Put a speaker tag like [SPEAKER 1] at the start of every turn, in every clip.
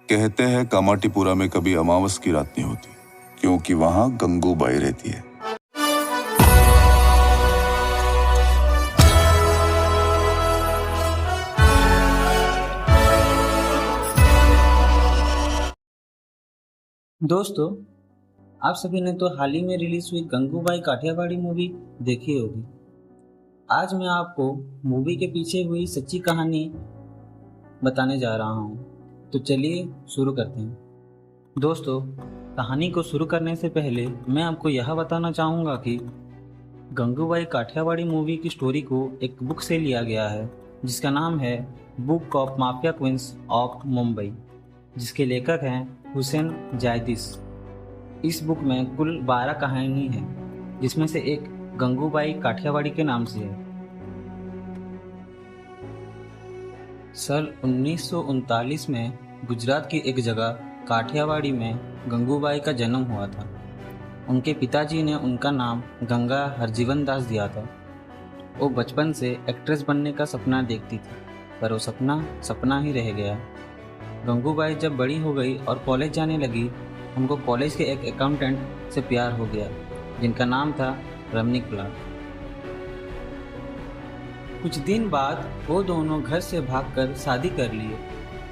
[SPEAKER 1] कहते हैं कामाटीपुरा में कभी अमावस की रात नहीं होती, क्योंकि वहां गंगूबाई रहती है।
[SPEAKER 2] दोस्तों, आप सभी ने तो हाल ही में रिलीज हुई गंगूबाई काठियावाड़ी मूवी देखी होगी। आज मैं आपको मूवी के पीछे हुई सच्ची कहानी बताने जा रहा हूँ। तो चलिए शुरू करते हैं। दोस्तों, कहानी को शुरू करने से पहले मैं आपको यह बताना चाहूँगा कि गंगूबाई काठियावाड़ी मूवी की स्टोरी को एक बुक से लिया गया है, जिसका नाम है book of mafia queens of Mumbai, जिसके लेखक हैं हुसैन जायदिस। इस बुक में कुल 12 कहानी है, जिसमें से एक गंगूबाई काठियावाड़ी के नाम से है। सन 1939 में गुजरात की एक जगह काठियावाड़ी में गंगूबाई का जन्म हुआ था। उनके पिताजी ने उनका नाम गंगा हरजीवन दास दिया था। वो बचपन से एक्ट्रेस बनने का सपना देखती थी, पर वो सपना ही रह गया। गंगूबाई जब बड़ी हो गई और कॉलेज जाने लगी, उनको कॉलेज के एक अकाउंटेंट से प्यार हो गया, जिनका नाम था रमनीक प्लाट। कुछ दिन बाद वो दोनों घर से भागकर शादी कर लिए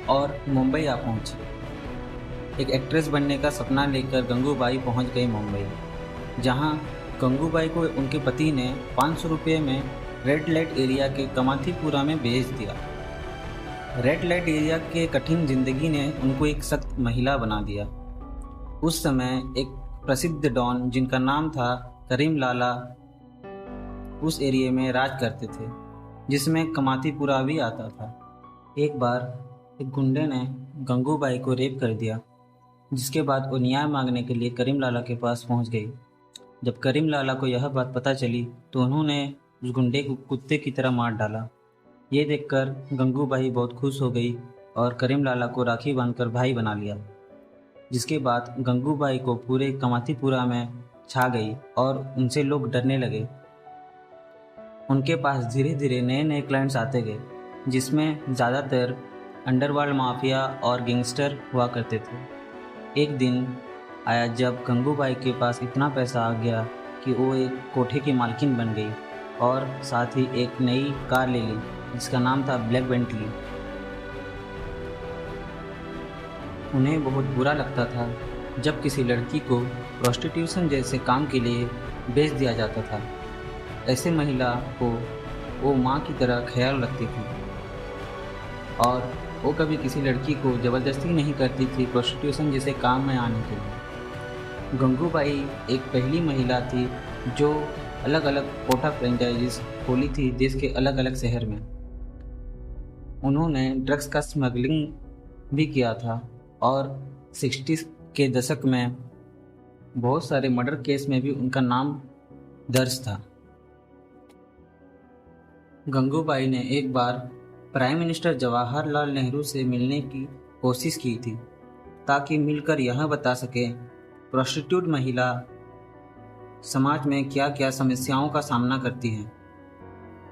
[SPEAKER 2] और मुंबई आ पहुंचे। एक एक्ट्रेस बनने का सपना लेकर गंगूबाई पहुंच गई मुंबई, जहां गंगूबाई को उनके पति ने 500 रुपये में रेड लाइट एरिया के कमाथीपुरा में भेज दिया। रेड लाइट एरिया के कठिन जिंदगी ने उनको एक सख्त महिला बना दिया। उस समय एक प्रसिद्ध डॉन, जिनका नाम था करीम लाला, उस एरिया में राज करते थे, जिसमें कमातीपुरा भी आता था। एक बार एक गुंडे ने गंगूबाई को रेप कर दिया, जिसके बाद वो न्याय मांगने के लिए करीम लाला के पास पहुंच गई। जब करीम लाला को यह बात पता चली तो उन्होंने उस गुंडे को कुत्ते की तरह मार डाला। ये देखकर गंगूबाई बहुत खुश हो गई और करीम लाला को राखी बांधकर भाई बना लिया। जिसके बाद गंगूबाई को पूरे कमातीपुरा में छा गई और उनसे लोग डरने लगे। उनके पास धीरे धीरे नए नए क्लाइंट्स आते गए, जिसमें ज़्यादातर अंडरवर्ल्ड माफिया और गैंगस्टर हुआ करते थे। एक दिन आया जब गंगूबाई के पास इतना पैसा आ गया कि वो एक कोठे की मालकिन बन गई और साथ ही एक नई कार ले ली, जिसका नाम था ब्लैक बेंटली। उन्हें बहुत बुरा लगता था जब किसी लड़की को प्रोस्टिट्यूशन जैसे काम के लिए बेच दिया जाता था। ऐसे महिला को वो माँ की तरह ख्याल रखती थी और वो कभी किसी लड़की को ज़बरदस्ती नहीं करती थी प्रोस्टिट्यूशन जैसे काम में आने के लिए। गंगूबाई एक पहली महिला थी जो अलग अलग कोठा फ्रेंचाइजीज खोली थी देश के अलग अलग शहर में। उन्होंने ड्रग्स का स्मगलिंग भी किया था और 60s के दशक में बहुत सारे मर्डर केस में भी उनका नाम दर्ज था। गंगूबाई ने एक बार प्राइम मिनिस्टर जवाहरलाल नेहरू से मिलने की कोशिश की थी, ताकि मिलकर यह बता सके प्रोस्टिट्यूट महिला समाज में क्या क्या समस्याओं का सामना करती है।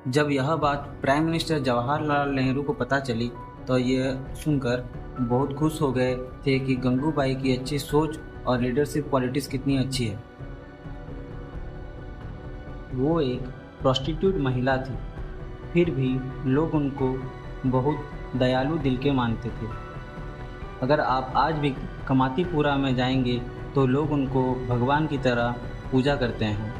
[SPEAKER 2] जब यह बात प्राइम मिनिस्टर जवाहरलाल नेहरू को पता चली तो यह सुनकर बहुत खुश हो गए थे कि गंगूबाई की अच्छी सोच और लीडरशिप क्वालिटीज कितनी अच्छी है। वो एक प्रोस्टिट्यूट महिला थी, फिर भी लोग उनको बहुत दयालु दिल के मानते थे। अगर आप आज भी कमातीपुरा में जाएंगे तो लोग उनको भगवान की तरह पूजा करते हैं।